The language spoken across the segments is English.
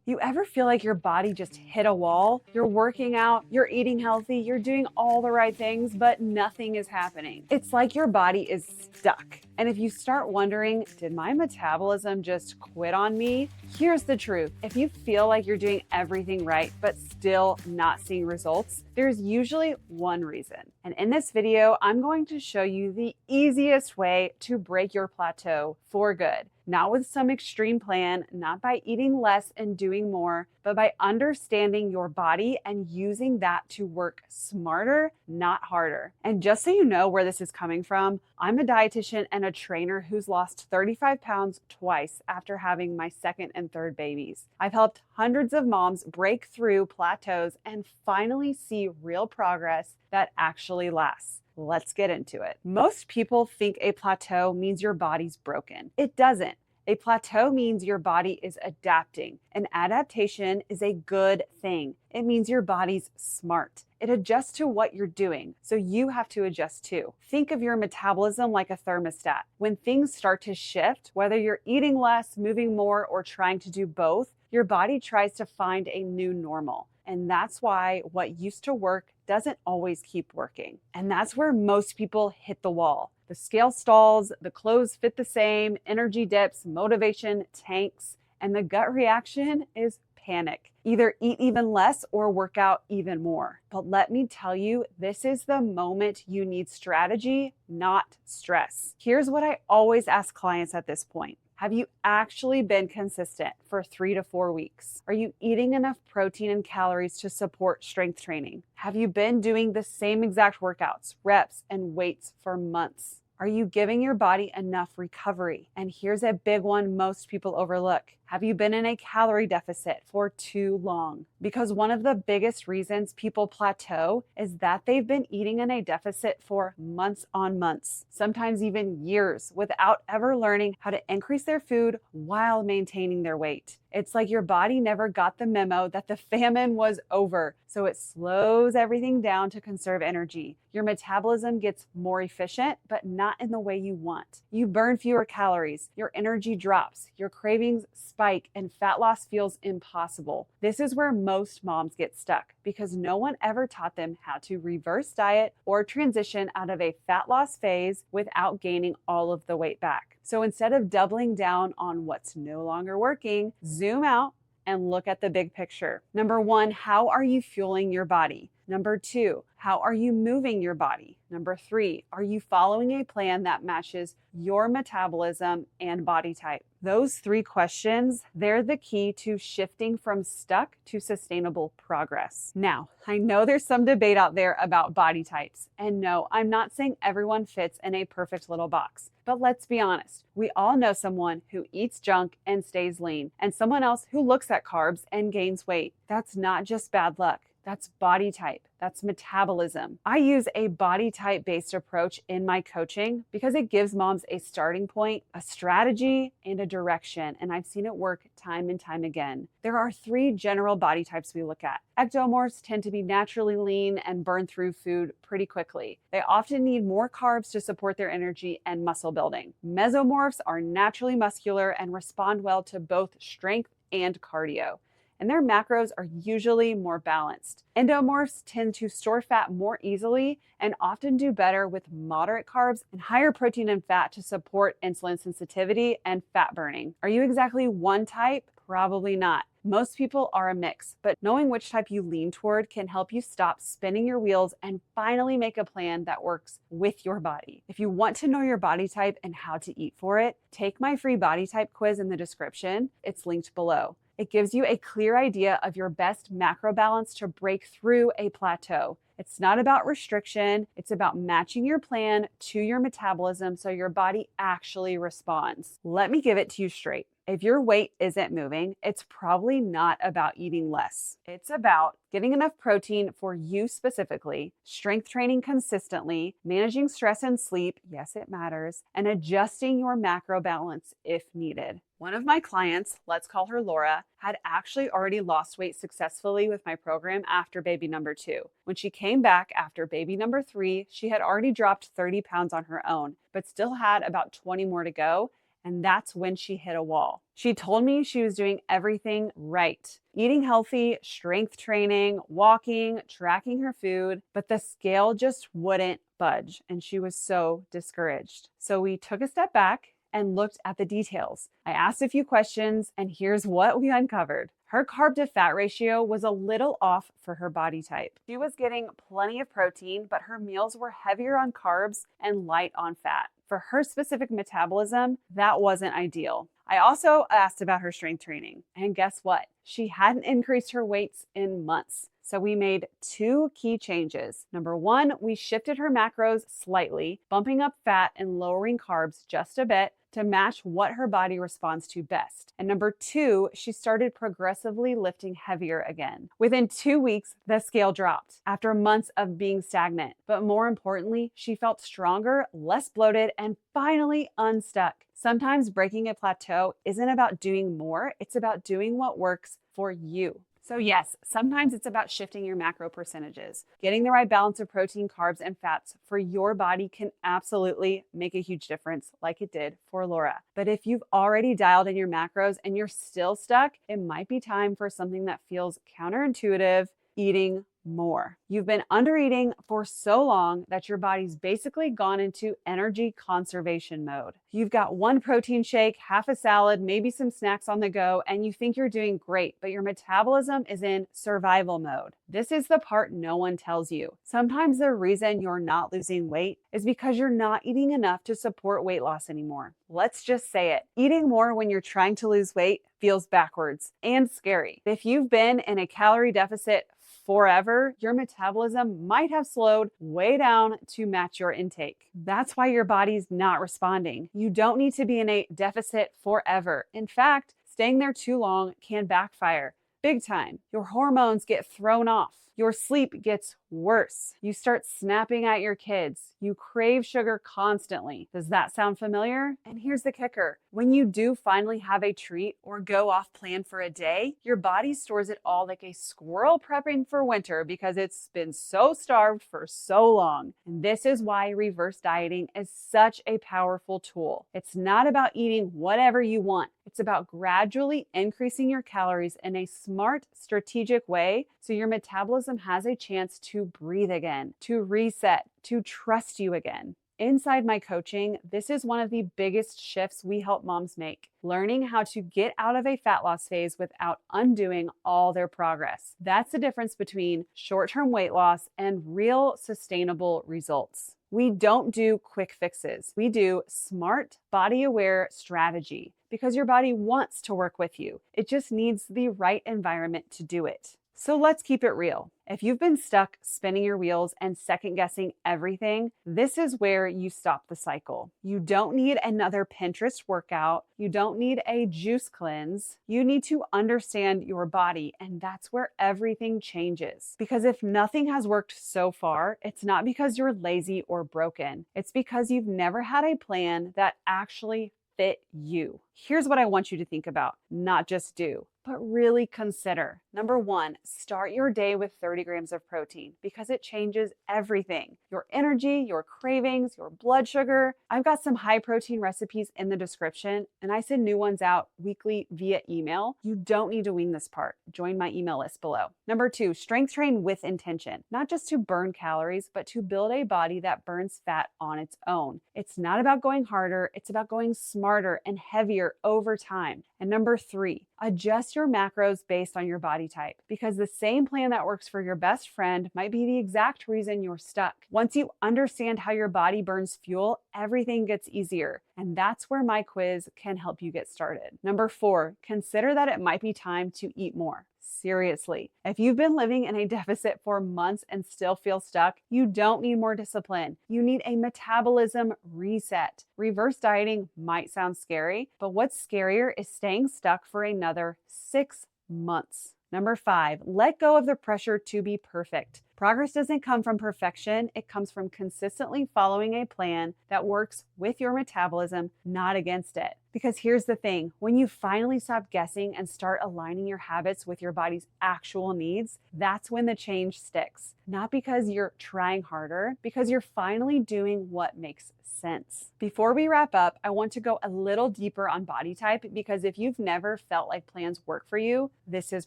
You ever feel like your body just hit a wall? You're working out, you're eating healthy, you're doing all the right things, but nothing is happening. It's like your body is stuck. And if you start wondering, did my metabolism just quit on me? Here's the truth. If you feel like you're doing everything right, but still not seeing results, there's usually one reason. And in this video, I'm going to show you the easiest way to break your plateau for good. Not with some extreme plan, not by eating less and doing more, but by understanding your body and using that to work smarter, not harder. And just so you know where this is coming from, I'm a dietitian and a trainer who's lost 35 pounds twice after having my second and third babies. I've helped hundreds of moms break through plateaus and finally see real progress that actually lasts. Let's get into it. Most people think a plateau means your body's broken. It doesn't. A plateau means your body is adapting. An adaptation is a good thing. It means your body's smart. It adjusts to what you're doing, so you have to adjust too. Think of your metabolism like a thermostat. When things start to shift, whether you're eating less, moving more, or trying to do both, your body tries to find a new normal. And that's why what used to work doesn't always keep working. And that's where most people hit the wall. The scale stalls, the clothes fit the same, energy dips, motivation tanks, and the gut reaction is panic. Either eat even less or work out even more. But let me tell you, this is the moment you need strategy, not stress. Here's what I always ask clients at this point. Have you actually been consistent for 3 to 4 weeks? Are you eating enough protein and calories to support strength training? Have you been doing the same exact workouts, reps, and weights for months? Are you giving your body enough recovery? And here's a big one most people overlook. Have you been in a calorie deficit for too long? Because one of the biggest reasons people plateau is that they've been eating in a deficit for months on months, sometimes even years, without ever learning how to increase their food while maintaining their weight. It's like your body never got the memo that the famine was over, so it slows everything down to conserve energy. Your metabolism gets more efficient, but not in the way you want. You burn fewer calories, your energy drops, your cravings spike, and fat loss feels impossible. This is where most moms get stuck because no one ever taught them how to reverse diet or transition out of a fat loss phase without gaining all of the weight back. So instead of doubling down on what's no longer working, zoom out and look at the big picture. Number 1, how are you fueling your body? Number 2, how are you moving your body? Number 3, are you following a plan that matches your metabolism and body type? Those 3 questions, they're the key to shifting from stuck to sustainable progress. Now, I know there's some debate out there about body types. And no, I'm not saying everyone fits in a perfect little box. But let's be honest, we all know someone who eats junk and stays lean, and someone else who looks at carbs and gains weight. That's not just bad luck. That's body type. That's metabolism. I use a body type based approach in my coaching because it gives moms a starting point, a strategy, and a direction. And I've seen it work time and time again. There are 3 general body types we look at. Ectomorphs tend to be naturally lean and burn through food pretty quickly. They often need more carbs to support their energy and muscle building. Mesomorphs are naturally muscular and respond well to both strength and cardio, and their macros are usually more balanced. Endomorphs tend to store fat more easily and often do better with moderate carbs and higher protein and fat to support insulin sensitivity and fat burning. Are you exactly one type? Probably not. Most people are a mix, but knowing which type you lean toward can help you stop spinning your wheels and finally make a plan that works with your body. If you want to know your body type and how to eat for it, take my free body type quiz in the description. It's linked below. It gives you a clear idea of your best macro balance to break through a plateau. It's not about restriction. It's about matching your plan to your metabolism so your body actually responds. Let me give it to you straight. If your weight isn't moving, it's probably not about eating less. It's about getting enough protein for you specifically, strength training consistently, managing stress and sleep, yes, it matters, and adjusting your macro balance if needed. One of my clients, let's call her Laura, had actually already lost weight successfully with my program after baby number 2. When she came back after baby number 3, she had already dropped 30 pounds on her own, but still had about 20 more to go. And that's when she hit a wall. She told me she was doing everything right. Eating healthy, strength training, walking, tracking her food, but the scale just wouldn't budge. And she was so discouraged. So we took a step back and looked at the details. I asked a few questions, and here's what we uncovered. Her carb to fat ratio was a little off for her body type. She was getting plenty of protein, but her meals were heavier on carbs and light on fat. For her specific metabolism, that wasn't ideal. I also asked about her strength training, and guess what? She hadn't increased her weights in months. So we made 2 key changes. Number 1, we shifted her macros slightly, bumping up fat and lowering carbs just a bit to match what her body responds to best. And number 2, she started progressively lifting heavier again. Within 2 weeks, the scale dropped after months of being stagnant. But more importantly, she felt stronger, less bloated, and finally unstuck. Sometimes breaking a plateau isn't about doing more, it's about doing what works for you. So yes, sometimes it's about shifting your macro percentages. Getting the right balance of protein, carbs, and fats for your body can absolutely make a huge difference, like it did for Laura. But if you've already dialed in your macros and you're still stuck, it might be time for something that feels counterintuitive: eating more. You've been undereating for so long that your body's basically gone into energy conservation mode. You've got 1 protein shake, half a salad, maybe some snacks on the go, and you think you're doing great, but your metabolism is in survival mode. This is the part no one tells you. Sometimes the reason you're not losing weight is because you're not eating enough to support weight loss anymore. Let's just say it. Eating more when you're trying to lose weight feels backwards and scary. If you've been in a calorie deficit forever, your metabolism might have slowed way down to match your intake. That's why your body's not responding. You don't need to be in a deficit forever. In fact, staying there too long can backfire big time. Your hormones get thrown off. Your sleep gets worse. You start snapping at your kids. You crave sugar constantly. Does that sound familiar? And here's the kicker. When you do finally have a treat or go off plan for a day, your body stores it all like a squirrel prepping for winter because it's been so starved for so long. And this is why reverse dieting is such a powerful tool. It's not about eating whatever you want. It's about gradually increasing your calories in a smart, strategic way so your metabolism has a chance to breathe again, to reset, to trust you again. Inside my coaching, this is one of the biggest shifts we help moms make, learning how to get out of a fat loss phase without undoing all their progress. That's the difference between short-term weight loss and real sustainable results. We don't do quick fixes. We do smart, body-aware strategy because your body wants to work with you. It just needs the right environment to do it. So let's keep it real. If you've been stuck spinning your wheels and second-guessing everything, this is where you stop the cycle. You don't need another Pinterest workout. You don't need a juice cleanse. You need to understand your body, and that's where everything changes. Because if nothing has worked so far, it's not because you're lazy or broken. It's because you've never had a plan that actually fit you. Here's what I want you to think about, not just do, but really consider. Number 1, start your day with 30 grams of protein because it changes everything. Your energy, your cravings, your blood sugar. I've got some high protein recipes in the description, and I send new ones out weekly via email. You don't need to wing this part. Join my email list below. Number 2, strength train with intention, not just to burn calories, but to build a body that burns fat on its own. It's not about going harder, it's about going smarter and heavier over time. And number 3, adjust your macros based on your body type because the same plan that works for your best friend might be the exact reason you're stuck. Once you understand how your body burns fuel, everything gets easier. And that's where my quiz can help you get started. Number 4, consider that it might be time to eat more. Seriously, if you've been living in a deficit for months and still feel stuck, you don't need more discipline. You need a metabolism reset. Reverse dieting might sound scary, but what's scarier is staying stuck for another 6 months. Number 5, let go of the pressure to be perfect. Progress doesn't come from perfection. It comes from consistently following a plan that works with your metabolism, not against it. Because here's the thing, when you finally stop guessing and start aligning your habits with your body's actual needs, that's when the change sticks. Not because you're trying harder, because you're finally doing what makes sense. Before we wrap up, I want to go a little deeper on body type because if you've never felt like plans work for you, this is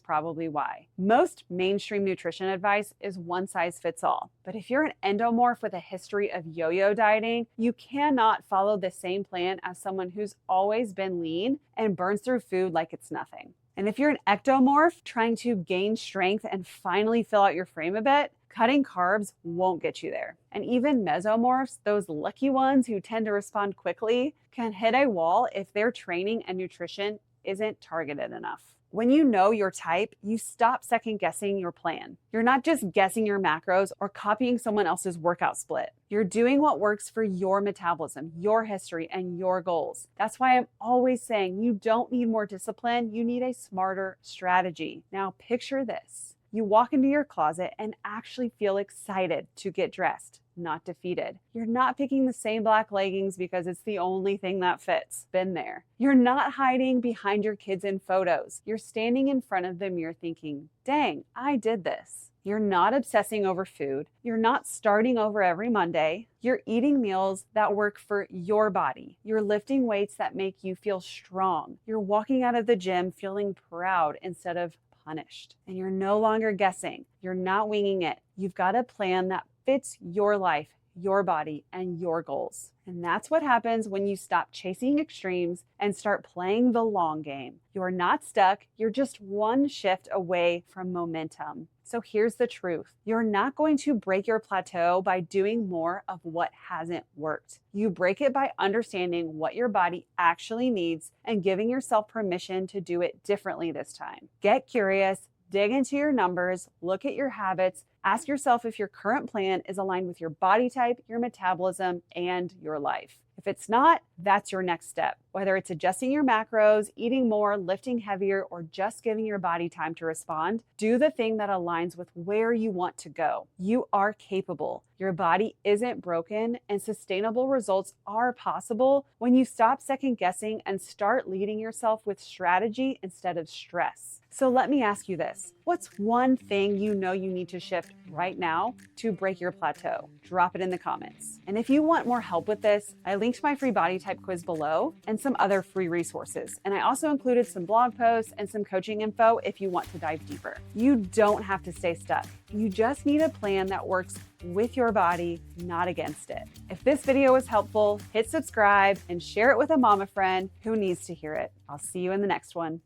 probably why. Most mainstream nutrition advice is one size fits all. But if you're an endomorph with a history of yo-yo dieting, you cannot follow the same plan as someone who's always been lean and burns through food like it's nothing. And if you're an ectomorph trying to gain strength and finally fill out your frame a bit, cutting carbs won't get you there. And even mesomorphs, those lucky ones who tend to respond quickly, can hit a wall if their training and nutrition isn't targeted enough. When you know your type, you stop second guessing your plan. You're not just guessing your macros or copying someone else's workout split. You're doing what works for your metabolism, your history, and your goals. That's why I'm always saying you don't need more discipline, you need a smarter strategy. Now picture this. You walk into your closet and actually feel excited to get dressed, not defeated. You're not picking the same black leggings because it's the only thing that fits. Been there. You're not hiding behind your kids in photos. You're standing in front of the mirror thinking, dang, I did this. You're not obsessing over food. You're not starting over every Monday. You're eating meals that work for your body. You're lifting weights that make you feel strong. You're walking out of the gym feeling proud instead of punished. And you're no longer guessing. You're not winging it. You've got a plan that fits your life, your body, and your goals. And that's what happens when you stop chasing extremes and start playing the long game. You're not stuck. You're just one shift away from momentum. So here's the truth. You're not going to break your plateau by doing more of what hasn't worked. You break it by understanding what your body actually needs and giving yourself permission to do it differently this time. Get curious, dig into your numbers, look at your habits, ask yourself if your current plan is aligned with your body type, your metabolism, and your life. If it's not, that's your next step. Whether it's adjusting your macros, eating more, lifting heavier, or just giving your body time to respond, do the thing that aligns with where you want to go. You are capable. Your body isn't broken, and sustainable results are possible when you stop second guessing and start leading yourself with strategy instead of stress. So let me ask you this. What's one thing you know you need to shift right now to break your plateau? Drop it in the comments. And if you want more help with this, I linked my free body type quiz below and some other free resources. And I also included some blog posts and some coaching info if you want to dive deeper. You don't have to stay stuck. You just need a plan that works with your body, not against it. If this video was helpful, hit subscribe and share it with a mama friend who needs to hear it. I'll see you in the next one.